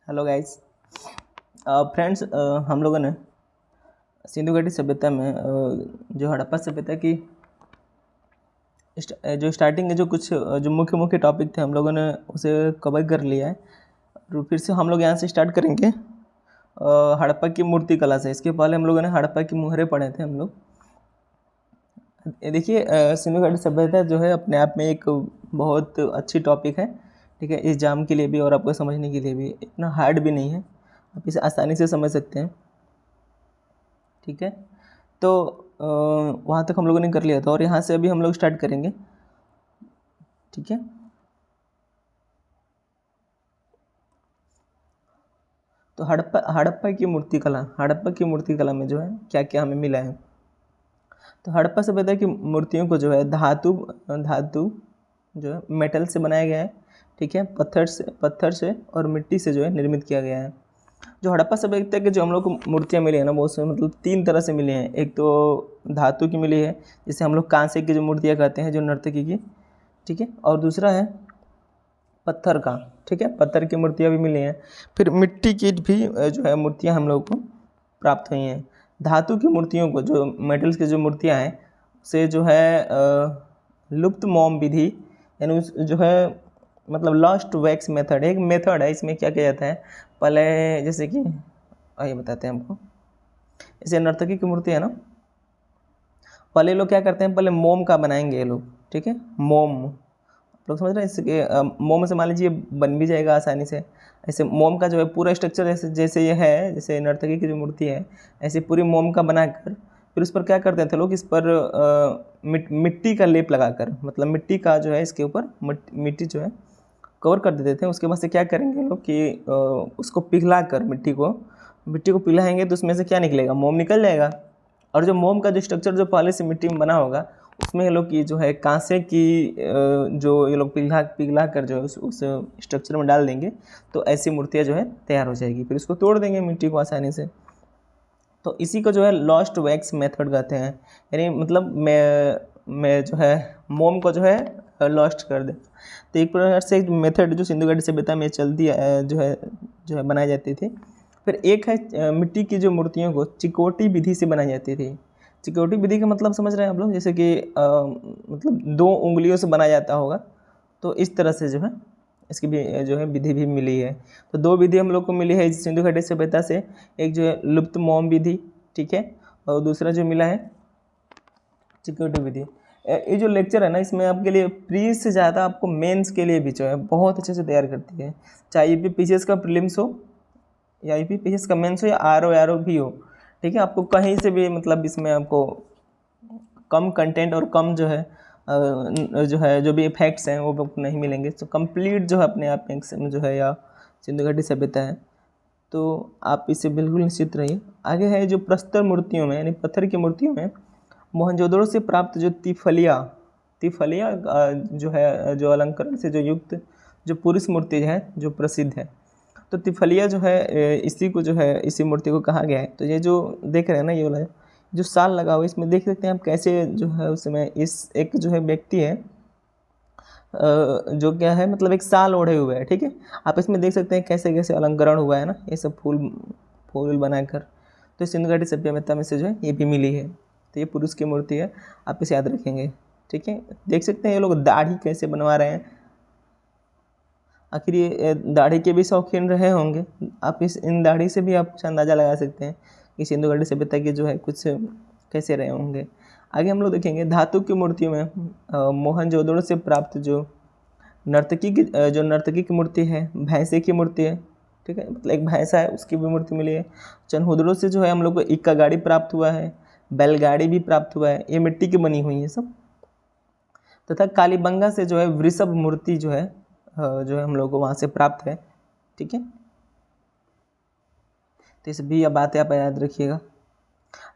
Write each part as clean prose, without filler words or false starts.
Hello guys. Friends, हम लोगों ने सिंधु घाटी सभ्यता में जो हड़प्पा सभ्यता की जो स्टार्टिंग के जो कुछ जो मुख्य मुख्य टॉपिक थे हम लोगों ने उसे कवर कर लिया है। तो फिर से हम लोग यहाँ से स्टार्ट करेंगे हड़प्पा की मूर्ति कला से। इसके पहले हम लोगों ने हड़प्पा की मुहरे पढ़े थे हम लोग। देखिए, सिंधु घाटी सभ्यता जो है अपने आप में एक बहुत अच्छी टॉपिक है, ठीक है। एग्जाम के लिए भी और आपको समझने के लिए भी इतना हार्ड भी नहीं है, आप इसे आसानी से समझ सकते हैं, ठीक है। तो वहाँ तक हम लोगों ने कर लिया था और यहाँ से अभी हम लोग स्टार्ट करेंगे, ठीक है। तो हड़प्पा की मूर्ति कला में जो है क्या क्या हमें मिला है। तो हड़प्पा सभ्यता की मूर्तियों को जो है धातु जो है मेटल से बनाया गया है, ठीक है। पत्थर से और मिट्टी से जो है निर्मित किया गया है। जो हड़प्पा सभ्यता के जो हम लोग को मूर्तियाँ मिली है ना, वो उसमें मतलब 3 तरह से मिली हैं। एक तो धातु की मिली है, जिसे हम लोग कांसे की जो मूर्तियाँ कहते हैं, जो नर्तकी की, ठीक है। और दूसरा है पत्थर का, ठीक है, पत्थर की मूर्तियाँ भी मिली हैं। फिर मिट्टी की भी जो है मूर्तियाँ हम लोग को प्राप्त हुई हैं। धातु की मूर्तियों को, जो मेटल्स की जो मूर्तियाँ हैं, से जो है लुप्त मोम विधि, यानी जो है मतलब लॉस्ट वैक्स मेथड, एक मेथड है। इसमें क्या किया जाता है, पहले जैसे कि आइए बताते हैं हमको। जैसे नर्तकी की मूर्ति है ना, पहले लोग क्या करते हैं, पहले मोम का बनाएंगे ये लोग, ठीक है। मोम लोग समझ रहे हैं, इसके मोम से मान लीजिए बन भी जाएगा आसानी से। ऐसे मोम का जो है पूरा स्ट्रक्चर जैसे ये है, जैसे नर्तकी की जो मूर्ति है, ऐसे पूरी मोम का बनाकर फिर उस पर क्या करते थे लोग, इस पर मिट्टी का लेप लगाकर, मतलब मिट्टी का जो है इसके ऊपर मिट्टी जो है कवर कर देते थे। उसके बाद से क्या करेंगे लोग कि उसको पिघला कर मिट्टी को पिघलाएंगे तो उसमें से क्या निकलेगा, मोम निकल जाएगा। और जो मोम का जो स्ट्रक्चर जो पहले से मिट्टी में बना होगा, उसमें ये लोग की जो है कांसे की जो ये लोग पिघला कर जो है उस स्ट्रक्चर में डाल देंगे, तो ऐसी मूर्तियाँ जो है तैयार हो जाएगी। फिर उसको तोड़ देंगे मिट्टी को आसानी से। तो इसी को जो है लॉस्ट वैक्स मेथड कहते हैं, यानी मतलब मैं जो है मोम को जो है लॉस्ट कर दे। तो एक प्रकार से एक मेथड जो सिंधु घाटी सभ्यता में चलती जो है बनाई जाती थी। फिर एक है मिट्टी की जो मूर्तियों को चिकोटी विधि से बनाई जाती थी। चिकोटी विधि का मतलब समझ रहे हैं आप लोग, जैसे कि मतलब 2 उंगलियों से बनाया जाता होगा, तो इस तरह से जो है इसकी भी जो है विधि भी मिली है। तो 2 विधि हम लोग को मिली है सिंधु घाटी सभ्यता से, एक जो है लुप्त मोम विधि, ठीक है, और दूसरा जो मिला है चिकोटी विधि। ये जो लेक्चर है ना, इसमें आपके लिए प्री से ज़्यादा आपको मेंस के लिए भी जो है बहुत अच्छे से तैयार करती है। चाहे यूपीपीसीएस का प्रीलिम्स हो या यूपीपीसीएस का मेंस हो या आरओ भी हो, ठीक है। आपको कहीं से भी मतलब इसमें आपको कम कंटेंट और कम जो भी फैक्ट्स हैं वो नहीं मिलेंगे। तो कंप्लीट जो है अपने आप में जो है या सिंधु घाटी सभ्यता है, तो आप इससे बिल्कुल निश्चित रहिए। आगे है जो प्रस्तर मूर्तियों में, यानी पत्थर की मूर्तियों में मोहनजोदड़ो से प्राप्त जो तिफलिया जो है, जो अलंकरण से जो युक्त जो पुरुष मूर्ति है जो प्रसिद्ध है। तो तिफलिया जो है इसी को जो है इसी मूर्ति को कहा गया है। तो ये जो देख रहे हैं ना, ये वाला जो साल लगा हुआ है, इसमें देख सकते हैं आप कैसे जो है उसमें इस एक जो है व्यक्ति है जो क्या है मतलब एक साल ओढ़े हुए है, ठीक है। आप इसमें देख सकते हैं कैसे कैसे अलंकरण हुआ है ना, ये सब फूल बनाकर। तो सिंधु घाटी सभ्यता में से जो है ये भी मिली है। तो ये पुरुष की मूर्ति है, आप इसे याद रखेंगे, ठीक है। देख सकते हैं ये लोग दाढ़ी कैसे बनवा रहे हैं। आखिर ये दाढ़ी के भी शौकीन रहे होंगे। आप इन दाढ़ी से भी आप कुछ अंदाज़ा लगा सकते हैं कि सिंधु घाटी सभ्यता के जो है कुछ कैसे रहे होंगे। आगे हम लोग देखेंगे धातु की मूर्तियों में मोहनजोदड़ो से प्राप्त जो नर्तकी की मूर्ति है, भैंसे की मूर्ति है, ठीक है, मतलब एक भैंसा है उसकी भी मूर्ति मिली है। चनहुदड़ो से जो है हम लोग को इक्का गाड़ी प्राप्त हुआ है, बैलगाड़ी भी प्राप्त हुआ है, ये मिट्टी की बनी हुई है सब। तथा कालीबंगा से जो है वृषभ मूर्ति जो है हम लोग को वहाँ से प्राप्त है, ठीक है। तो इस भी बातें आप याद रखिएगा।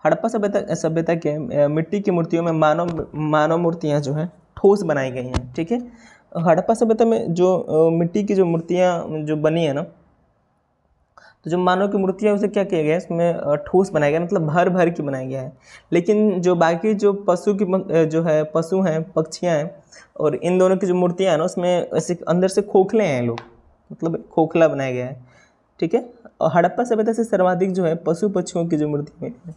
हड़प्पा सभ्यता के मिट्टी की मूर्तियों में मानव मूर्तियाँ जो हैं ठोस बनाई गई हैं, ठीक है। हड़प्पा सभ्यता में जो मिट्टी की जो मूर्तियाँ जो बनी है ना, तो जो मानव की मूर्तियाँ उसे क्या किया गया है, इसमें ठोस बनाया गया, मतलब भर भर के बनाया गया है। लेकिन जो बाकी जो जो है पशु हैं, पक्षियाँ हैं, और इन दोनों की जो मूर्तियाँ हैं ना, उसमें ऐसे अंदर से खोखले हैं लोग, मतलब खोखला बनाया गया है, ठीक है। और हड़प्पा सभ्यता से सर्वाधिक जो है पशु पक्षियों की जो मूर्ति मिली है।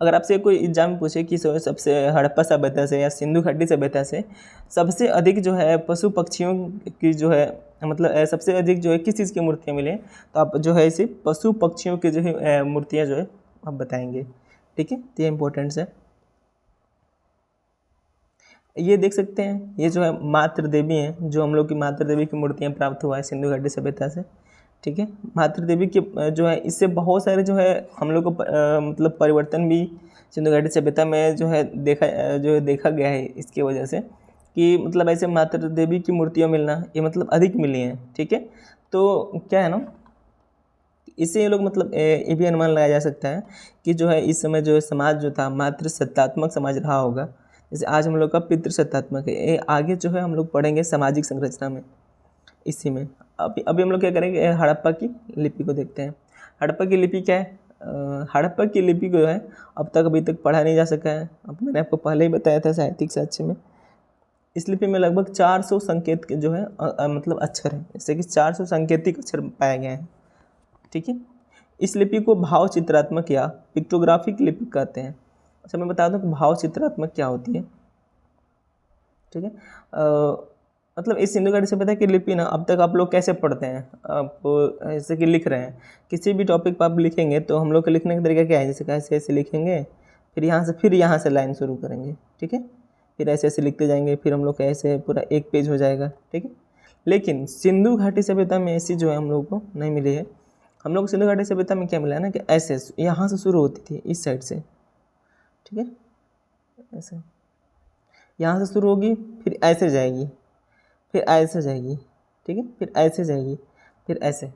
अगर आपसे कोई एग्जाम पूछे कि सबसे हड़प्पा सभ्यता से या सिंधु घाटी सभ्यता से सबसे अधिक जो है पशु पक्षियों की जो है मतलब सबसे अधिक जो है किस चीज़ की मूर्तियाँ मिली हैं, तो आप जो है इसे पशु पक्षियों की जो है मूर्तियाँ जो है आप बताएंगे। ठीक है, तो ये इम्पोर्टेंट्स है। ये देख सकते हैं, ये जो है मातृ देवी हैं, जो हम लोग की मातृ देवी की मूर्तियाँ प्राप्त हुआ है सिंधु घाटी सभ्यता से। ठीक है, मातृ देवी की जो है इससे बहुत सारे जो है हम लोग को मतलब परिवर्तन भी सिंधु घाटी सभ्यता में जो है देखा गया है, इसकी वजह से कि मतलब ऐसे मातृ देवी की मूर्तियाँ मिलना ये मतलब अधिक मिली हैं। ठीक है, तो क्या है ना, इससे ये लोग मतलब ये भी अनुमान लगाया जा सकता है कि जो है इस समय जो है समाज जो था मातृ सत्तात्मक समाज रहा होगा, जैसे आज हम लोग का पितृ सत्तात्मक है। ये आगे जो है हम लोग पढ़ेंगे सामाजिक संरचना में, इसी में। अभी हम लोग क्या करेंगे, हड़प्पा की लिपि को देखते हैं। हड़प्पा की लिपि क्या है? हड़प्पा की लिपि को है अब तक अभी तक पढ़ा नहीं जा सका है। अब मैंने आपको पहले ही बताया था साहित्यिक साक्ष्य में। इस लिपि में लगभग 400 संकेत के जो है मतलब अक्षर हैं, जैसे कि 400 सांकेतिक अक्षर पाए गए हैं। ठीक है, इस लिपि को भाव चित्रात्मक या पिक्टोग्राफिक लिपि कहते हैं। अच्छा, मैं बता दूं कि भाव चित्रात्मक क्या होती है। ठीक है, मतलब इस सिंधु घाटी सभ्यता की लिपि ना अब तक आप लोग कैसे पढ़ते हैं, आप जैसे कि लिख रहे हैं किसी भी टॉपिक पर आप लिखेंगे तो हम लोग का लिखने का तरीका क्या है, जैसे कैसे ऐसे लिखेंगे, फिर यहाँ से लाइन शुरू करेंगे। ठीक है, फिर ऐसे ऐसे लिखते जाएंगे, फिर हम लोग का ऐसे पूरा एक पेज हो जाएगा। ठीक है, लेकिन सिंधु घाटी सभ्यता में ऐसी जो है हम लोग को नहीं मिली है। हम लोग सिंधु घाटी सभ्यता में क्या मिला है ना कि ऐसे यहाँ से शुरू होती थी, इस साइड से। ठीक है, ऐसे यहाँ से शुरू होगी, फिर ऐसे जाएगी, फिर ऐसे जाएगी। ठीक है, फिर ऐसे जाएगी, फिर ऐसे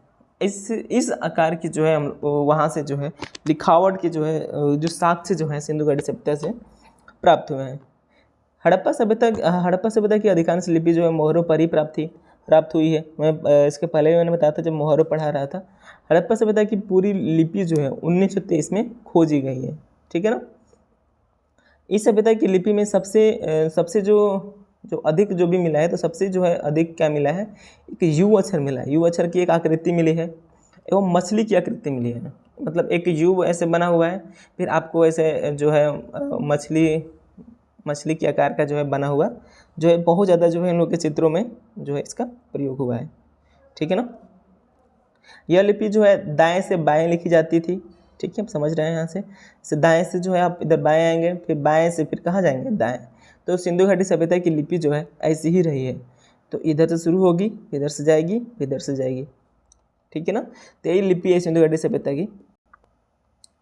इस आकार की जो है हम वहाँ से जो है लिखावट की जो है जो साक्ष्य जो है सिंधु घाटी सभ्यता से प्राप्त हुए हैं। हड़प्पा सभ्यता की अधिकांश लिपि जो है मोहरों पर ही प्राप्त हुई है। मैं इसके पहले भी मैंने बताया था जब मोहरों पढ़ा रहा था। हड़प्पा सभ्यता की पूरी लिपि जो है 1923 में खोजी गई है। ठीक है ना। इस सभ्यता की लिपि में सबसे जो अधिक जो भी मिला है, तो सबसे जो है अधिक क्या मिला है, एक यू अक्षर मिला है। यू अक्षर की एक आकृति मिली है एवं मछली की आकृति मिली है। मतलब एक यू ऐसे बना हुआ है, फिर आपको ऐसे जो है मछली के आकार का जो है बना हुआ जो है बहुत ज़्यादा जो है इन लोग के चित्रों में जो है इसका प्रयोग हुआ है। ठीक है ना। यह लिपि जो है दाएं से बाएं लिखी जाती थी। ठीक है, आप समझ रहे हैं। यहाँ से दाएं से जो है आप इधर बाएं आएंगे, फिर बाएं से फिर कहाँ जाएंगे, दाएं। तो सिंधु घाटी सभ्यता की लिपि जो है ऐसी ही रही है। तो इधर से शुरू होगी, इधर से जाएगी, इधर से जाएगी। ठीक है ना। तो यही लिपि है सिंधु घाटी सभ्यता की।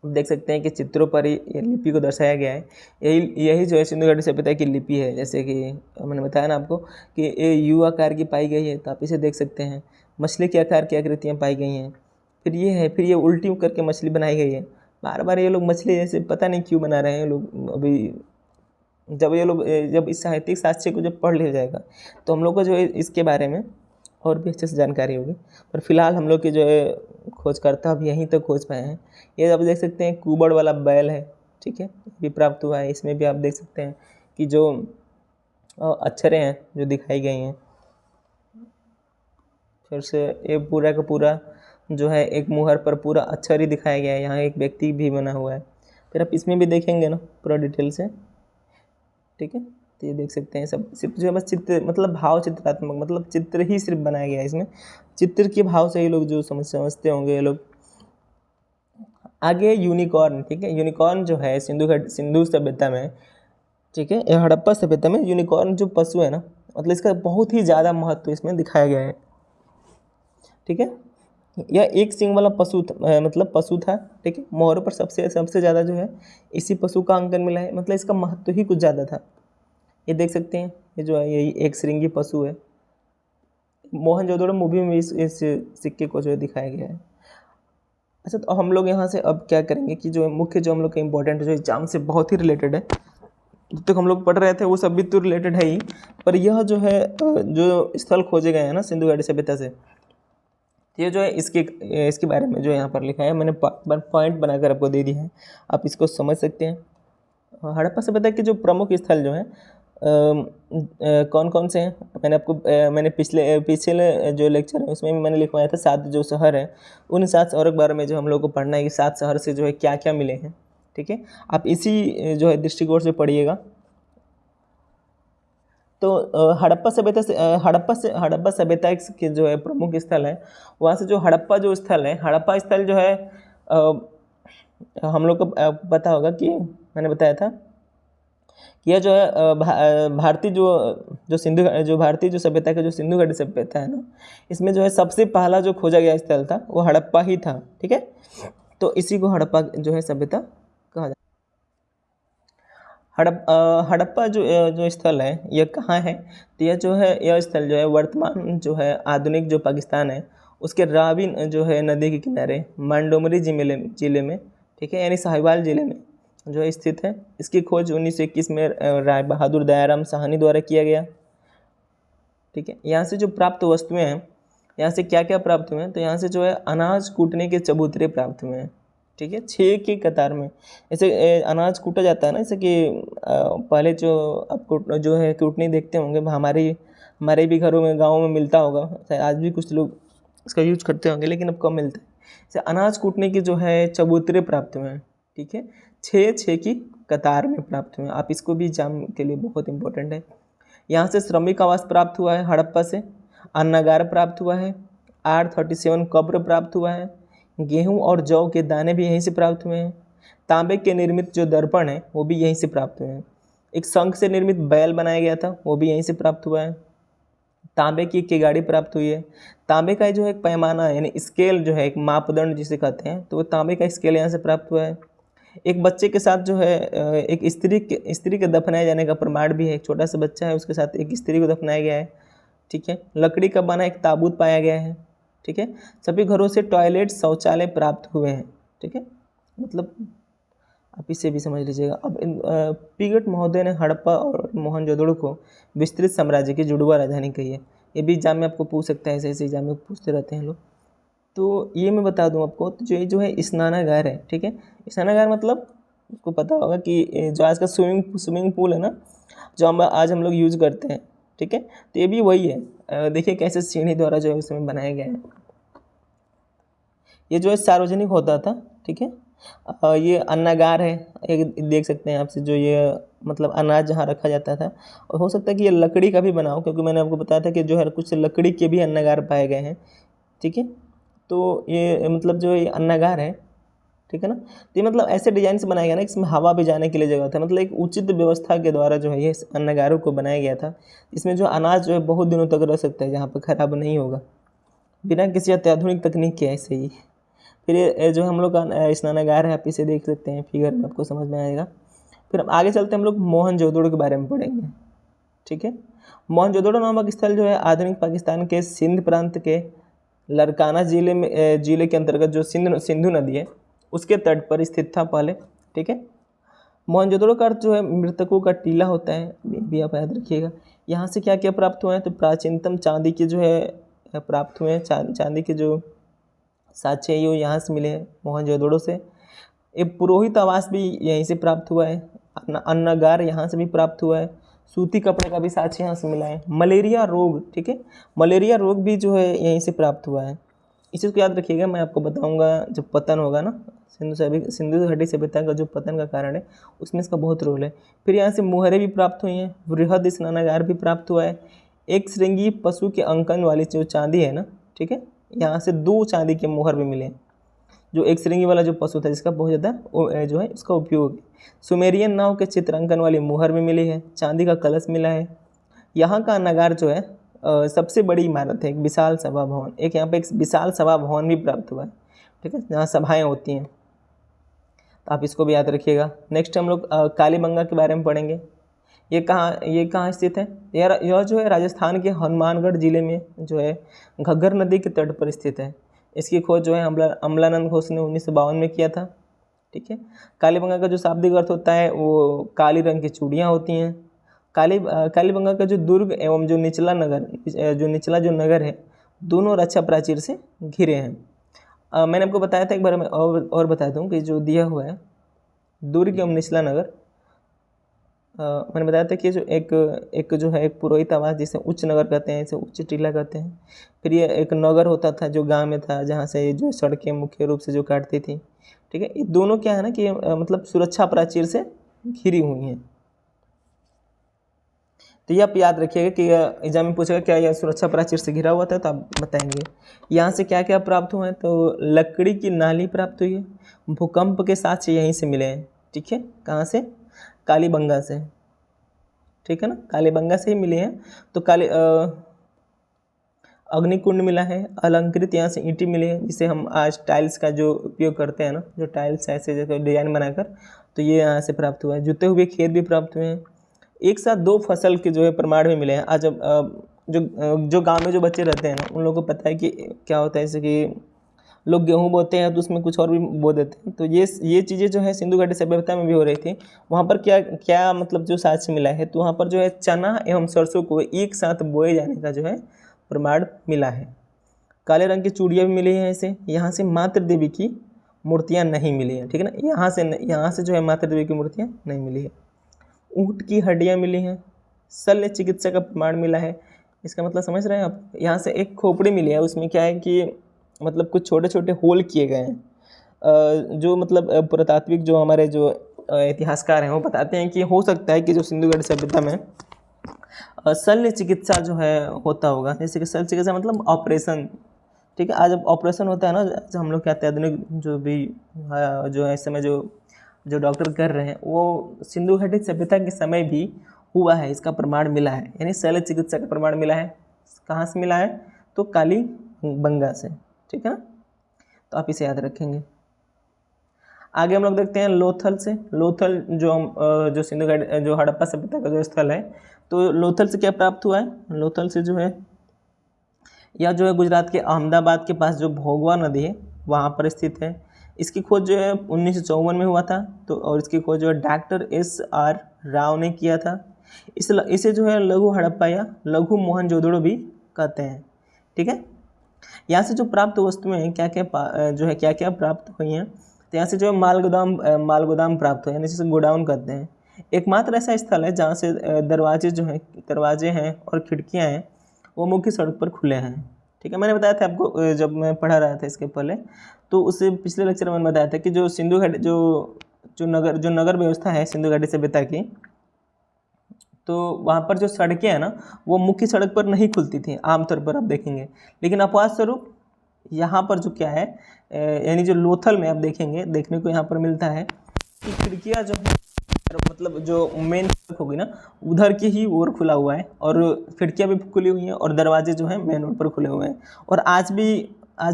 देख सकते हैं कि चित्रों पर ही लिपि को दर्शाया गया है। यही जो है सिंधु घाटी सभ्यता की लिपि है। जैसे कि मैंने बताया ना आपको कि ये यू आकार की पाई गई है, तो आप इसे देख सकते हैं। मछली के आकार की आकृतियाँ पाई गई हैं। फिर ये उल्टी करके मछली बनाई गई है। बार बार ये लोग मछली ऐसे पता नहीं क्यों बना रहे हैं लोग। अभी जब इस साहित्यिक साक्ष्य को जब पढ़ लिया जाएगा तो हम लोग को जो है इसके बारे में और भी अच्छे से जानकारी होगी। पर फिलहाल हम लोग की जो है खोजकर्ता अब यहीं तक खोज पाए हैं। ये आप देख सकते हैं कुबड़ वाला बैल है। ठीक है, भी प्राप्त हुआ है। इसमें भी आप देख सकते हैं कि जो अक्षरें हैं जो दिखाई गई हैं, फिर से ये पूरा का पूरा जो है एक मुहर पर पूरा अक्षर ही दिखाया गया है। यहाँ एक व्यक्ति भी बना हुआ है। फिर आप इसमें भी देखेंगे ना पूरा डिटेल से। ठीक है, तो ये देख सकते हैं सब सिर्फ जो है बस चित्र मतलब भाव चित्रात्मक मतलब चित्र ही सिर्फ बनाया गया है। इसमें चित्र के भाव से ही लोग जो समझते होंगे ये लोग। आगे यूनिकॉर्न। ठीक है, यूनिकॉर्न जो है सिंधु सभ्यता में, ठीक है, हड़प्पा सभ्यता में यूनिकॉर्न जो पशु है ना, मतलब इसका बहुत ही ज़्यादा महत्व इसमें दिखाया गया है। ठीक है, यह एक सिंग वाला मतलब पशु था। ठीक है, मोहरों पर सबसे ज़्यादा जो है इसी पशु का अंकन मिला है। मतलब इसका महत्व ही कुछ ज़्यादा था। ये देख सकते हैं, ये जो है यही एक श्रृंगी पशु है। मोहनजोदड़ो मूवी में इस सिक्के को जो है दिखाया गया है। अच्छा, तो हम लोग यहाँ से अब क्या करेंगे कि जो मुख्य जो हम लोग का इम्पोर्टेंट जो एग्जाम से बहुत ही रिलेटेड है, जब तक हम लोग पढ़ रहे थे वो सब भी तो रिलेटेड है ही, पर यह जो है जो स्थल खोजे गए हैं ना सिंधु घाटी सभ्यता से, ये जो है इसके बारे में जो यहाँ पर लिखा है मैंने पॉइंट बनाकर आपको दे दिया है। आप इसको समझ सकते हैं। हड़प्पा सभ्यता के जो प्रमुख स्थल जो हैं कौन कौन से हैं, मैंने आपको मैंने पिछले जो लेक्चर है उसमें भी मैंने लिखवाया था 7 जो शहर हैं, उन 7 शहरों के बारे में जो हम लोग को पढ़ना है कि 7 शहर से जो है क्या क्या मिले हैं। ठीक है, आप इसी जो है दृष्टिकोण से पढ़िएगा। तो हड़प्पा सभ्यता के जो है प्रमुख स्थल है, वहाँ से जो हड़प्पा जो स्थल है, हड़प्पा स्थल जो है हम लोग को पता होगा कि मैंने बताया था कि यह जो है भारतीय जो भारतीय जो सभ्यता का जो सिंधु घाटी सभ्यता है ना, इसमें जो है सबसे पहला जो खोजा गया स्थल था वो हड़प्पा ही था। ठीक है, तो इसी को हड़प्पा जो है सभ्यता कहा जाता है। हड़प्पा जो स्थल है यह कहाँ है, तो यह स्थल जो है वर्तमान जो है आधुनिक जो पाकिस्तान है उसके रावी जो है नदी के किनारे मांडोमरी जिले में, ठीक है, यानी साहिवाल जिले में जो है स्थित है। इसकी खोज 1921 में राय बहादुर दयाराम साहनी द्वारा किया गया। ठीक है, यहाँ से जो प्राप्त वस्तुएं हैं, यहाँ से क्या क्या प्राप्त हुए हैं, तो यहाँ से जो है अनाज कूटने के चबूतरे प्राप्त हुए हैं। ठीक है, 6 की कतार में ऐसे अनाज कूटा जाता है ना, जैसे कि पहले जो आपको जो है कूटनी देखते होंगे, हमारे भी घरों में गाँव में मिलता होगा, शायद आज भी कुछ लोग इसका यूज करते होंगे लेकिन अब कम मिलता है। जैसे अनाज कूटने की जो है चबूतरे प्राप्त हुए हैं। ठीक है, 6 की कतार में प्राप्त हुए हैं। आप इसको भी एग्जाम के लिए बहुत इंपॉर्टेंट है। यहाँ से श्रमिक आवास प्राप्त हुआ है हड़प्पा से, अन्नागार प्राप्त हुआ है, R37 कब्र प्राप्त हुआ है, गेहूं और जौ के दाने भी यहीं से प्राप्त हुए हैं, तांबे के निर्मित जो दर्पण है वो भी यहीं से प्राप्त हुए हैं, एक शंख से निर्मित बैल बनाया गया था वो भी यहीं से प्राप्त हुआ है, तांबे की केगाड़ी प्राप्त हुई है। तांबे का जो एक पैमाना है यानी स्केल जो है, एक मापदंड जिसे कहते हैं, तो वो तांबे का स्केल यहाँ से प्राप्त हुआ है। एक बच्चे के साथ जो है एक स्त्री के दफनाए जाने का प्रमाण भी है। एक छोटा सा बच्चा है, उसके साथ एक स्त्री को दफनाया गया है। ठीक है, लकड़ी का बना एक ताबूत पाया गया है। ठीक है, सभी घरों से टॉयलेट शौचालय प्राप्त हुए हैं। ठीक है, मतलब आप इसे भी समझ लीजिएगा। अब पिगट महोदय ने हड़प्पा और मोहनजोदड़ो को विस्तृत साम्राज्य की जुड़वा राजधानी कही है। ये भी एग्जाम में आपको पूछ सकता है, ऐसे ऐसे एग्जाम में पूछते रहते हैं लोग। तो ये मैं बता दूं आपको, तो जो है स्नानागार है। ठीक है, स्नानागार मतलब आपको पता होगा कि जो आज का स्विमिंग पूल है ना, जो आज हम लोग यूज करते हैं। ठीक है, तो ये भी वही है। देखिए कैसे सीढ़ी द्वारा जो है उसमें बनाया गया है। ये जो है सार्वजनिक होता था। ठीक है, ये अन्नागार है, एक देख सकते हैं आपसे, जो ये मतलब अनाज जहाँ रखा जाता था। और हो सकता है कि ये लकड़ी का भी बना हो, क्योंकि मैंने आपको बताया था कि जो है कुछ लकड़ी के भी अन्नागार पाए गए हैं। ठीक है, तो ये मतलब जो ये अन्नागार है, ठीक है ना, तो ये मतलब ऐसे डिजाइन से बनाया गया ना, इसमें हवा भी जाने के लिए जगह था। मतलब एक उचित व्यवस्था के द्वारा जो है ये अन्नागारों को बनाया गया था। इसमें जो अनाज जो है बहुत दिनों तक रह सकता है, जहाँ पर खराब नहीं होगा, बिना किसी अत्याधुनिक तकनीक के। ऐसे ही फिर ये जो हम लोग का स्नानागार है, आप इसे देख सकते हैं फिगर में, आपको समझ में आएगा। फिर हम आगे चलते हैं, हम लोग मोहनजोदड़ो के बारे में पढ़ेंगे। ठीक है, मोहनजोदड़ो नामक स्थल जो है आधुनिक पाकिस्तान के सिंध प्रांत के लरकाना जिले के अंतर्गत जो सिंधु नदी है उसके तट पर स्थित था पहले। ठीक है, मोहनजोदड़ो का अर्थ जो है मृतकों का टीला होता है, भी आप याद रखिएगा। यहाँ से क्या क्या प्राप्त हुए हैं, तो प्राचीनतम चांदी के जो है प्राप्त हुए हैं। चांदी के जो साक्ष्य है ये यहाँ से मिले हैं मोहनजोदड़ो से। एक पुरोहित आवास भी यहीं से प्राप्त हुआ है। अन्नागार यहाँ से भी प्राप्त हुआ है। सूती कपड़े का भी साक्ष्य यहाँ से मिला है। मलेरिया रोग, ठीक है, मलेरिया रोग भी जो है यहीं से प्राप्त हुआ है। इस चीज़ को याद रखिएगा, मैं आपको बताऊंगा जब पतन होगा ना, सिंधु घाटी सभ्यता का जो पतन का कारण है उसमें इसका बहुत रोल है। फिर यहाँ से मुहरें भी प्राप्त हुई हैं। वृहद स्नानागार भी प्राप्त हुआ है। एक श्रृंगी पशु के अंकन वाली जो चांदी है ना, ठीक है, यहाँ से 2 चांदी के मुहर भी मिले हैं। जो एक श्रृंगी वाला जो पशु था जिसका बहुत ज़्यादा जो है इसका उपयोग। सुमेरियन नाव के चित्रांकन वाली मुहर भी मिली है। चांदी का कलश मिला है। यहाँ का नगार जो है सबसे बड़ी इमारत है, एक विशाल सभा भवन। एक यहाँ पे एक विशाल सभा भवन भी प्राप्त हुआ है। ठीक है, जहाँ सभाएं होती हैं, तो आप इसको भी याद रखिएगा। नेक्स्ट हम लोग कालीबंगा के बारे में पढ़ेंगे। ये कहाँ स्थित है? यह जो है राजस्थान के हनुमानगढ़ जिले में जो है घग्गर नदी के तट पर स्थित है। इसकी खोज जो है अमलानंद घोष ने 1952 में किया था। ठीक है, कालीबंगा का जो शाब्दिक अर्थ होता है वो काली रंग की चूड़ियाँ होती हैं। कालीबंगा का जो दुर्ग एवं जो निचला नगर है, दोनों रक्षा प्राचीर से घिरे हैं। मैंने आपको बताया था एक बार, मैं और बता दूं कि जो दिया हुआ है दुर्ग एवं निचला नगर, मैंने बताया था कि जो एक एक जो है एक पुरोहित आवास जिसे उच्च नगर कहते हैं, इसे उच्च टीला कहते हैं। फिर ये एक नगर होता था जो गांव में था, जहाँ से जो सड़कें मुख्य रूप से जो काटती थी। ठीक है, ये दोनों क्या है ना कि मतलब सुरक्षा प्राचीर से घिरी हुई हैं। तो ये आप याद रखिएगा कि एग्जाम में पूछेगा क्या यह सुरक्षा प्राचीर से घिरा हुआ था, तो आप बताएंगे। यहाँ से क्या क्या प्राप्त हुआ है, तो लकड़ी की नाली प्राप्त हुई है, भूकंप के साक्ष्य यहीं से मिले हैं। ठीक है, कहाँ से? कालीबंगा से। ठीक है ना, कालीबंगा से ही मिले हैं। तो अग्निकुंड मिला है, अलंकृत यहाँ से ईंटें मिली है, जिसे हम आज टाइल्स का जो उपयोग करते हैं ना, जो टाइल्स ऐसे जैसे डिजाइन बनाकर, तो ये यहाँ से प्राप्त हुआ है। जुते हुए खेत भी प्राप्त हुए हैं। एक साथ 2 फसल के जो है प्रमाण भी मिले हैं। आज अब जो गांव में जो बच्चे रहते हैं ना, उन लोगों को पता है कि क्या होता है, जैसे कि लोग गेहूँ बोते हैं तो उसमें कुछ और भी बो देते हैं। तो ये चीज़ें जो है सिंधु घाटी सभ्यता में भी हो रही थी। वहाँ पर क्या क्या मतलब जो साक्ष्य मिला है, तो वहाँ पर जो है चना एवं सरसों को एक साथ बोए जाने का जो है प्रमाण मिला है। काले रंग की चूड़ियाँ भी मिली हैं इसे। यहाँ से मातृ देवी की मूर्तियाँ नहीं मिली हैं। ठीक है ना, यहाँ से जो है मातृ देवी की मूर्तियाँ नहीं मिली है। ऊँट की हड्डियाँ मिली हैं। शल्य चिकित्सा का प्रमाण मिला है। इसका मतलब समझ रहे हैं आप? यहाँ से एक खोपड़ी मिली है, उसमें क्या है कि मतलब कुछ छोटे छोटे होल किए गए हैं। जो मतलब पुरातात्विक जो हमारे जो इतिहासकार हैं वो बताते हैं कि हो सकता है कि जो सिंधु घाटी सभ्यता में शल्य चिकित्सा जो है होता होगा। जैसे कि शल्य चिकित्सा मतलब ऑपरेशन। ठीक है, आज जब ऑपरेशन होता है ना, जैसे हम लोग कहते हैं आधुनिक जो भी जो है इस समय जो डॉक्टर कर रहे हैं, वो सिंधु घाटी सभ्यता के समय भी हुआ है, इसका प्रमाण मिला है। यानी शल्य चिकित्सा का प्रमाण मिला है। कहाँ से मिला है? तो कालीबंगा से। ठीक है ना, तो आप इसे याद रखेंगे। आगे हम लोग देखते हैं लोथल से। लोथल जो सिंधु घाटी जो हड़प्पा सभ्यता का जो स्थल है, तो लोथल से क्या प्राप्त हुआ है? लोथल से जो है यह जो है गुजरात के अहमदाबाद के पास जो भोगवा नदी है वहाँ पर स्थित है। इसकी खोज जो है 1954 में हुआ था। तो और इसकी खोज जो है डॉक्टर SR राव ने किया था। इसे जो है लघु हड़प्पा या लघु मोहनजोदड़ो भी कहते हैं। ठीक है, यहाँ से जो प्राप्त वस्तुएं क्या क्या जो है क्या क्या प्राप्त हुई हैं, तो यहाँ से जो है माल गोदाम प्राप्त हुए, यानी जिसे गोडाउन कहते हैं। एकमात्र ऐसा स्थल है जहाँ से दरवाजे हैं और खिड़कियाँ हैं, वो मुख्य सड़क पर खुले हैं। ठीक है, मैंने बताया था आपको जब मैं पढ़ा रहा था इसके पहले, तो उससे पिछले लेक्चर में मैंने बताया था कि जो सिंधु घाटी जो नगर व्यवस्था है सिंधु घाटी सभ्यता की, तो वहाँ पर जो सड़कें हैं ना, वो मुख्य सड़क पर नहीं खुलती थी आमतौर पर, आप देखेंगे। लेकिन अपवाद स्वरूप यहाँ पर जो क्या है यानी जो लोथल में आप देखेंगे, देखने को यहाँ पर मिलता है कि खिड़कियाँ जो है मतलब जो मेन सड़क होगी ना, उधर की ही ओर खुला हुआ है, और खिड़कियाँ भी खुली हुई हैं, और दरवाजे जो हैं मेन रोड पर खुले हुए हैं। और आज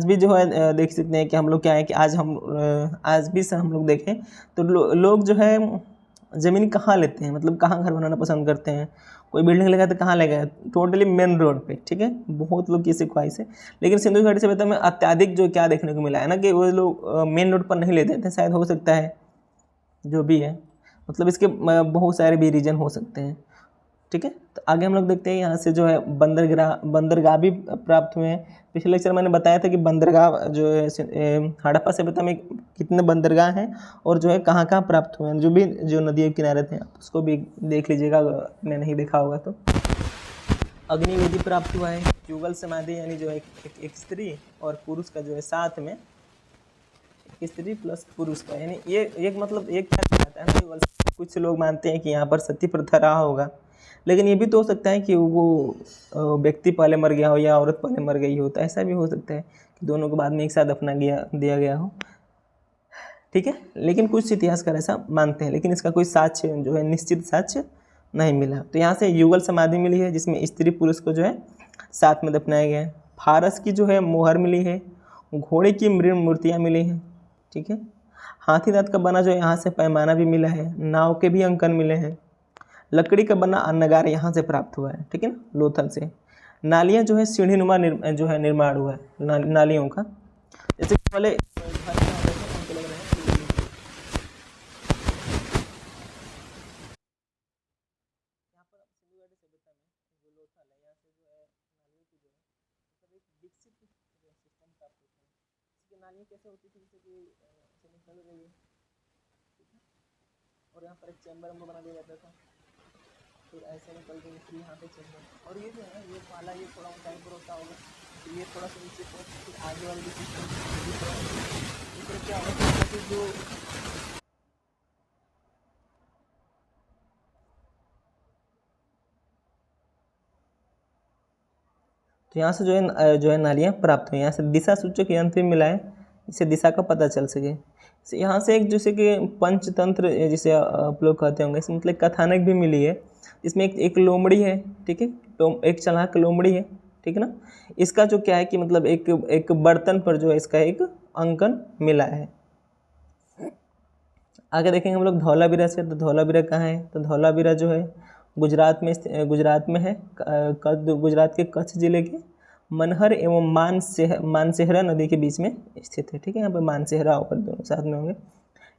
भी जो है देख सकते हैं कि हम लोग क्या है कि आज भी से हम लोग देखें तो लोग जो है ज़मीन कहाँ लेते हैं, मतलब कहाँ घर बनाना पसंद करते हैं। कोई बिल्डिंग लगा तो कहाँ लगेगा? टोटली मेन रोड पे। ठीक है, बहुत लोग की ऐसी ख्वाहिश है। लेकिन सिंधु घाटी सभ्यता में अत्याधिक जो क्या देखने को मिला है ना, कि वो लोग मेन रोड पर नहीं लेते थे। शायद हो सकता है जो भी है, मतलब इसके बहुत सारे भी रीजन हो सकते हैं। ठीक है, तो आगे हम लोग देखते हैं यहाँ से जो है बंदरगाह भी प्राप्त हुए हैं। पिछले लेक्चर मैंने बताया था कि बंदरगाह जो है हड़प्पा सभ्यता में कितने बंदरगाह हैं और जो है कहाँ कहाँ प्राप्त हुए हैं, जो भी जो नदियों के किनारे थे, आप उसको भी देख लीजिएगा अगर आपने नहीं देखा होगा तो। अग्निवेदी प्राप्त हुआ है। युगल समाधि यानी जो है एक स्त्री और पुरुष का जो है साथ में, स्त्री प्लस पुरुष का, यानी ये एक मतलब एक क्या कहता है ना, कुछ लोग मानते हैं कि यहाँ पर सती प्रथा रहा होगा। लेकिन ये भी तो हो सकता है कि वो व्यक्ति पहले मर गया हो या औरत पहले मर गई हो, तो ऐसा भी हो सकता है कि दोनों को बाद में एक साथ दफना दिया गया हो। ठीक है, लेकिन कुछ इतिहासकार ऐसा मानते हैं, लेकिन इसका कोई साक्ष्य जो है निश्चित साक्ष्य नहीं मिला। तो यहाँ से युगल समाधि मिली है, जिसमें स्त्री पुरुष को जो है साथ में दफनाया गया है। फारस की जो है मोहर मिली है। घोड़े की मृण मूर्तियाँ मिली हैं। ठीक है, हाथी दांत का बना जो यहाँ से पैमाना भी मिला है। नाव के भी अंकन मिले हैं। लकड़ी का बना अन्नगार यहाँ से प्राप्त हुआ है। ठीक है ना, लोथल से। नालियाँ जो है सीढ़ीनुमा जो है निर्माण हुआ है नालियों का। जैसे पहले नालियाँ कैसे होती थी, जैसे कि और यहाँ पर एक चैम्बर हमको बना दिया जाता था। फिर ऐसे निकल के फिर यहाँ पे चल गए। और ये जो है ये वाला ये थोड़ा ऊंचाई पर होता होगा, तो ये थोड़ा सा नीचे पर, फिर आगे वाली भी क्या होगा कि जो तो यहाँ से जो है नालियाँ प्राप्त हुई। यहाँ से दिशा सूचक यंत्र भी मिला है, इससे दिशा का पता चल सके। यहाँ से एक जैसे कि पंचतंत्र जिसे आप लोग कहते होंगे, इसमें मतलब कथानक भी मिली है। इसमें एक लोमड़ी है, ठीक है, तो एक चलाक लोमड़ी है, ठीक है ना। इसका जो क्या है कि मतलब एक बर्तन पर जो है इसका एक अंकन मिला है। आगे देखेंगे हम लोग धौलावीरा से। तो धौलावीरा कहाँ है? तो धौलावीरा जो है गुजरात में है, गुजरात के कच्छ जिले के मनहर एवं मानसेहरा नदी के बीच में स्थित है, ठीक है। यहाँ पर मानसेहरा होकर दोनों साथ में होंगे।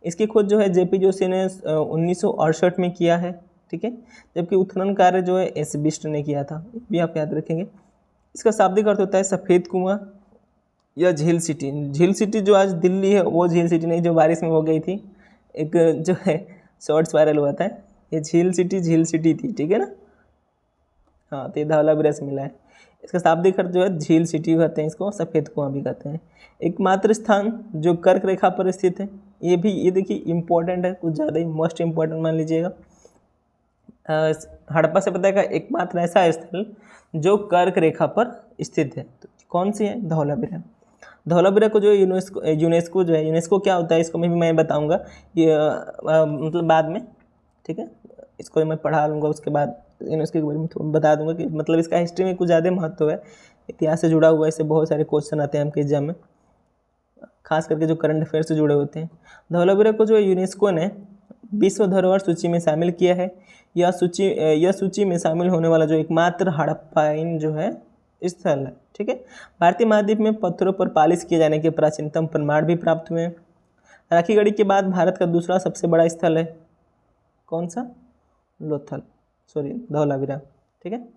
इसकी खोज जो है जेपी जोशी ने 1968 में किया है, ठीक है, जबकि उत्खनन कार्य जो है एस बिष्ट ने किया था, भी आप याद रखेंगे। इसका शाब्दिक अर्थ होता है सफ़ेद कुआं या झील सिटी। झील सिटी जो आज दिल्ली है वो झील सिटी नहीं जो बारिश में हो गई थी, एक जो है शॉर्ट्स वायरल हुआ था, ये झील सिटी थी, ठीक है ना। हाँ, तो ये धौलावीरा से मिला है। इसका शाब्दिक अर्थ जो है झील सिटी कहते हैं, इसको सफ़ेद कुआं भी कहते हैं। एकमात्र स्थान जो कर्क रेखा पर स्थित है, ये देखिए इंपॉर्टेंट है, कुछ ज़्यादा ही मोस्ट इम्पॉर्टेंट मान लीजिएगा। हड़प्पा सभ्यता का एकमात्र ऐसा स्थल जो कर्क रेखा पर स्थित है, तो कौन सी है? धौलावीरा। धौलावीरा को जो यूनेस्को जो है, यूनेस्को क्या होता है इसको मैं बताऊंगा ये मतलब बाद में, ठीक है। इसको मैं पढ़ा लूँगा, उसके बाद यूनेस्को के बारे में थोड़ा बता दूंगा कि मतलब इसका हिस्ट्री में कुछ ज़्यादा महत्व है, इतिहास से जुड़ा हुआ है। इससे बहुत सारे क्वेश्चन आते हैं आपके एग्जाम में, खास करके जो करंट अफेयर से जुड़े होते हैं। धौलावीरा को जो यूनेस्को ने विश्व धरोहर सूची में शामिल किया है। यह सूची में शामिल होने वाला जो एकमात्र हड़प्पाइन जो है स्थल है, ठीक है। भारतीय महाद्वीप में पत्थरों पर पालिश किए जाने के प्राचीनतम प्रमाण भी प्राप्त हुए हैं। राखीगढ़ी के बाद भारत का दूसरा सबसे बड़ा स्थल है, कौन सा? धौलावीरा, ठीक है।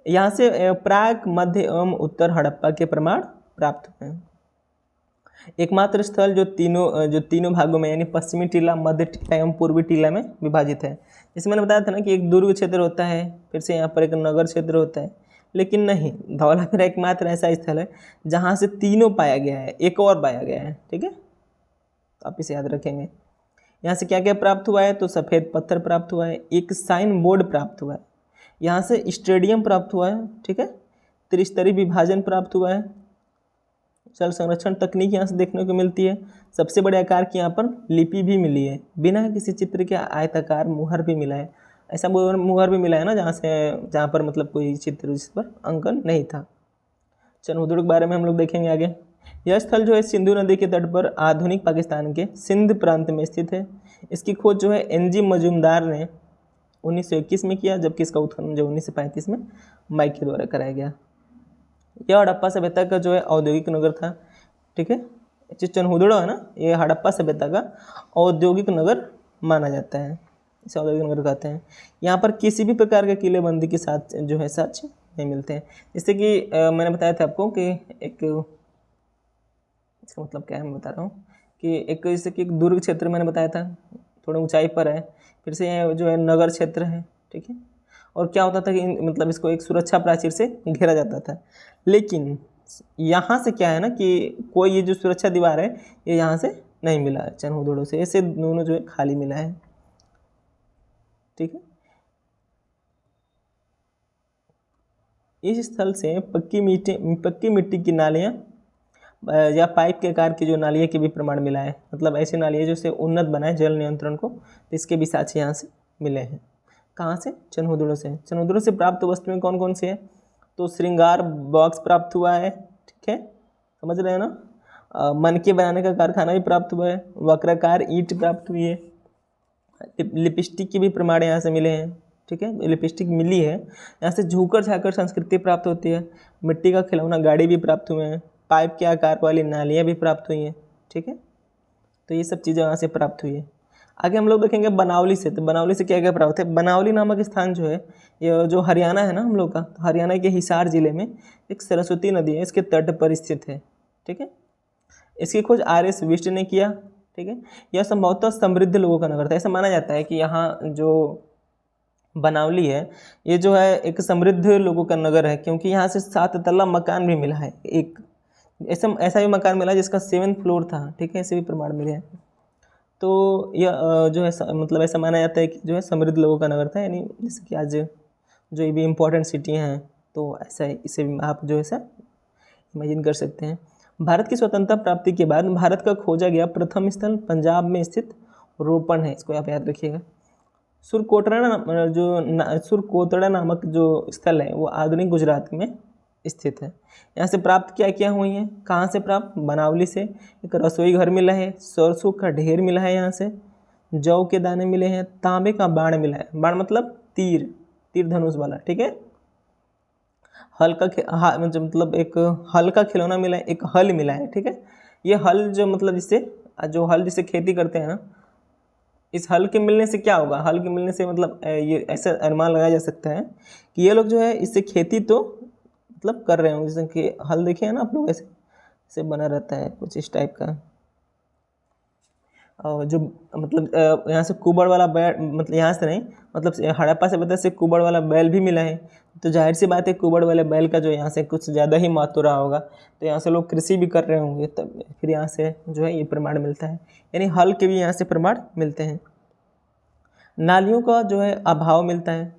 यहाँ से प्राग, मध्य एवं उत्तर हड़प्पा के प्रमाण प्राप्त हुए हैं। एकमात्र स्थल जो तीनों भागों में यानी पश्चिमी टीला, मध्य टीला एवं पूर्वी टीला में विभाजित है। जैसे मैंने बताया था ना कि एक दुर्ग क्षेत्र होता है, फिर से यहाँ पर एक नगर क्षेत्र होता है, लेकिन नहीं, धौलावीरा एकमात्र ऐसा स्थल है जहाँ से तीनों पाया गया है, एक और पाया गया है, ठीक है। तो आप इसे याद रखेंगे। यहाँ से क्या क्या प्राप्त हुआ है? तो सफ़ेद पत्थर प्राप्त हुआ है, एक साइन बोर्ड प्राप्त हुआ है, यहाँ से स्टेडियम प्राप्त हुआ है, ठीक है, त्रिस्तरीय विभाजन प्राप्त हुआ है, जल संरक्षण तकनीक यहाँ से देखने को मिलती है। सबसे बड़े आकार की यहाँ पर लिपि भी मिली है, बिना किसी चित्र के आयताकार मुहर भी मिला है। ऐसा मुहर भी मिला है ना जहाँ पर मतलब कोई चित्र जिस पर अंकन नहीं था। चनहुदड़ के बारे में हम लोग देखेंगे आगे। यह स्थल जो है सिंधु नदी के तट पर आधुनिक पाकिस्तान के सिंध प्रांत में स्थित है। इसकी खोज जो है NG मजूमदार ने 1921 में किया, जबकि इसका उत्खनन जो 1935 में माइक के द्वारा कराया गया। यह हड़प्पा सभ्यता का जो है औद्योगिक नगर था, ठीक है। जो चनहुदड़ो है ना, ये हड़प्पा सभ्यता का औद्योगिक नगर माना जाता है, इसे औद्योगिक नगर कहते हैं। यहाँ पर किसी भी प्रकार के किलेबंदी के साथ जो है साक्ष्य नहीं मिलते हैं। जैसे कि मैंने बताया था आपको कि एक, इसका मतलब क्या है मैं बता रहा हूँ कि एक जैसे कि एक दुर्ग क्षेत्र मैंने बताया था, थोड़ा ऊंचाई पर है, फिर से यह जो है नगर क्षेत्र है, ठीक है। और क्या होता था कि मतलब इसको एक सुरक्षा प्राचीर से घेरा जाता था, लेकिन यहाँ से क्या है ना कि कोई ये जो सुरक्षा दीवार है ये यहाँ से नहीं मिला है, चनहुदड़ो से ऐसे दोनों जो है खाली मिला है, ठीक है। इस स्थल से पक्की मिट्टी की नालियाँ या पाइप के आकार की जो नालियाँ के भी प्रमाण मिला है, मतलब ऐसी नालियाँ जो से उन्नत बनाए जल नियंत्रण को, तो इसके भी साक्ष्य यहाँ से मिले हैं। कहाँ से? चनहुदड़ो से। चनहुदड़ो से प्राप्त वस्तुएं कौन कौन सी है? तो श्रृंगार बॉक्स प्राप्त हुआ है, ठीक है, समझ रहे हैं ना। मनके बनाने का कारखाना भी प्राप्त हुआ है, वक्राकार ईंट प्राप्त हुई है, लिपस्टिक के भी प्रमाण यहाँ से मिले हैं, ठीक है, लिपस्टिक मिली है। यहाँ से झूकर झाकर संस्कृति प्राप्त होती है, मिट्टी का खिलौना गाड़ी भी प्राप्त हुए हैं, पाइप के आकार वाली नालियाँ भी प्राप्त हुई हैं, ठीक है। तो ये सब चीज़ें यहाँ से प्राप्त हुई है। आगे हम लोग देखेंगे बनावली से। तो बनावली से क्या क्या प्राप्त है? बनावली नामक स्थान जो है, ये जो हरियाणा है ना हम लोग का, तो हरियाणा के हिसार जिले में एक सरस्वती नदी है, इसके तट पर स्थित है, ठीक है। इसकी खोज RS बिष्ट ने किया, ठीक है। यह संभवतः समृद्ध लोगों का नगर था। ऐसा माना जाता है कि यहाँ जो बनावली है, ये जो है एक समृद्ध लोगों का नगर है, क्योंकि यहाँ से 7 तल्ला मकान भी मिला है। एक ऐसा भी मकान मिला जिसका 7th फ्लोर था, ठीक है, ऐसे भी प्रमाण मिले हैं। तो यह जो है मतलब ऐसा माना जाता है कि जो है समृद्ध लोगों का नगर था, यानी जैसे कि आज जो ये भी इम्पोर्टेंट सिटी हैं, तो ऐसा है, इसे भी आप जो है ऐसा इमेजिन कर सकते हैं। भारत की स्वतंत्रता प्राप्ति के बाद भारत का खोजा गया प्रथम स्थल पंजाब में स्थित रोपण है, इसको आप याद रखिएगा। सुरकोतड़ा नामक जो स्थल है वो आधुनिक गुजरात में स्थित है। यहाँ से प्राप्त क्या हुई है, कहाँ से प्राप्त, बनावली से। एक रसोई घर मिला है, सरसों का ढेर मिला है, यहाँ से जौ के दाने मिले हैं, तांबे का बाण मिला है, बाण मतलब तीर धनुष वाला, ठीक है। मतलब एक हल का खिलौना मिला है, एक हल मिला है, ठीक है। ये हल जो मतलब जिससे खेती करते हैं ना, इस हल के मिलने से क्या होगा, हल के मिलने से मतलब ये ऐसा अनुमान लगाया जा सकता है कि ये लोग जो है इससे खेती तो मतलब कर रहे होंगे, जैसे कि हल देखे हैं ना आप लोग, ऐसे बना रहता है कुछ इस टाइप का। और जो मतलब यहाँ से कुबड़ वाला बैल, मतलब यहाँ से नहीं, मतलब हड़प्पा से पता से कुबड़ वाला बैल भी मिला है, तो जाहिर सी बात है कुबड़ वाले बैल का जो यहाँ से कुछ ज़्यादा ही महत्व रहा होगा, तो यहाँ से लोग कृषि भी कर रहे होंगे, तब फिर यहाँ से जो है ये प्रमाण मिलता है, यानी हल के भी यहाँ से प्रमाण मिलते हैं। नालियों का जो है अभाव मिलता है,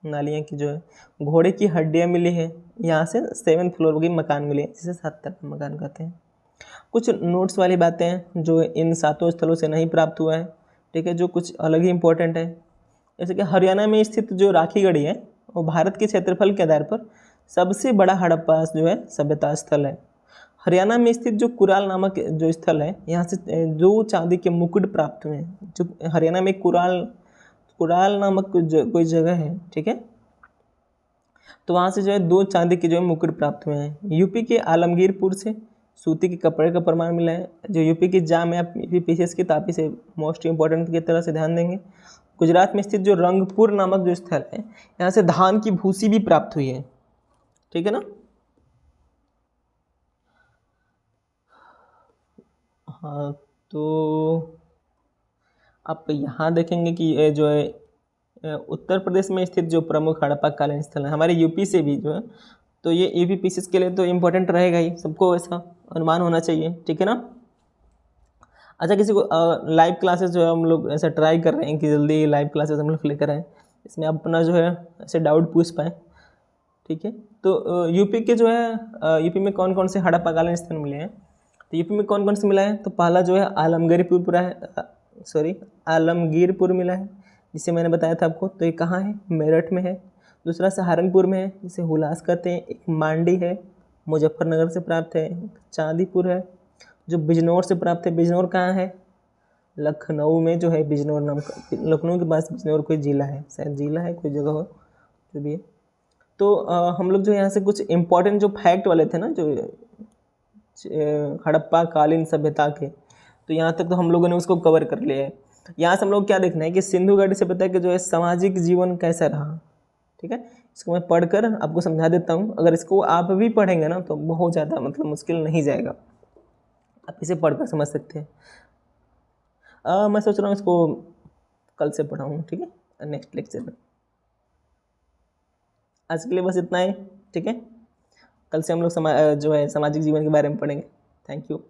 नालियाँ की जो है, घोड़े की हड्डियाँ मिली है, यहाँ से 7th फ्लोर के मकान मिले, जिसे 7 तक मकान कहते हैं। कुछ नोट्स वाली बातें हैं जो इन 7 स्थलों से नहीं प्राप्त हुआ है, ठीक है, जो कुछ अलग ही इंपॉर्टेंट है। जैसे कि हरियाणा में स्थित जो राखीगढ़ी है वो भारत के क्षेत्रफल के आधार पर सबसे बड़ा हड़प्पा जो है सभ्यता स्थल है। हरियाणा में स्थित जो कुराल नामक जो स्थल है, यहाँ से 2 चांदी के मुकुट प्राप्त हुए हैं। जो हरियाणा में कुराल नामक कोई जगह है, ठीक है, तो वहाँ से जो है 2 चांदी के जो है मुकुट प्राप्त हुए हैं। यूपी के आलमगीरपुर से सूती के कपड़े का प्रमाण मिला है। जो यूपी की जाम है, आप पीसीएस की तापी से मोस्ट इंपॉर्टेंट की तरह से ध्यान देंगे। गुजरात में स्थित जो रंगपुर नामक जो स्थल है, यहाँ से धान की भूसी भी प्राप्त हुई है, ठीक है ना। हाँ, तो आप यहाँ देखेंगे कि ये जो है उत्तर प्रदेश में स्थित जो प्रमुख हड़प्पा कालीन स्थल है, हमारे यूपी से भी जो है, तो ये यूपी पीसीएस के लिए तो इम्पोर्टेंट रहेगा ही, सबको ऐसा अनुमान होना चाहिए, ठीक है ना। अच्छा, किसी को लाइव क्लासेस जो है हम लोग ऐसा ट्राई कर रहे हैं कि जल्दी लाइव क्लासेस हम लोग लेकर आएँ, इसमें अपना जो है ऐसे डाउट पूछ पाएँ, ठीक है। तो यूपी के जो है यूपी में कौन कौन से हड़प्पा कालीन स्थल मिले हैं, तो यूपी में कौन कौन से मिला है, तो पहला जो है आलमगीरपुर मिला है, जिसे मैंने बताया था आपको, तो ये कहाँ है, मेरठ में है। दूसरा सहारनपुर में है, जिसे हुलास कहते हैं। एक मांडी है, मुजफ्फरनगर से प्राप्त है। चांदीपुर है जो बिजनौर से प्राप्त है। बिजनौर कहाँ है, लखनऊ में जो है बिजनौर नाम का, लखनऊ के पास बिजनौर कोई जिला है, शायद जिला है, कोई जगह हो, जो भी है। तो हम लोग जो यहाँ से कुछ इम्पोर्टेंट जो फैक्ट वाले थे ना, जो हड़प्पा कालीन सभ्यता के, तो यहाँ तक तो हम लोगों ने उसको कवर कर लिया है। यहाँ से हम लोग क्या देखना है कि सिंधु घाटी सभ्यता के जो है सामाजिक जीवन कैसा रहा, ठीक है। इसको मैं पढ़कर आपको समझा देता हूँ। अगर इसको आप भी पढ़ेंगे ना तो बहुत ज़्यादा मतलब मुश्किल नहीं जाएगा, आप इसे पढ़कर समझ सकते हैं। मैं सोच रहा हूँ इसको कल से पढ़ाऊँ, ठीक है, नेक्स्ट लेक्चर में। आज के लिए बस इतना ही, ठीक है। कल से हम लोग जो है सामाजिक जीवन के बारे में पढ़ेंगे। Thank you.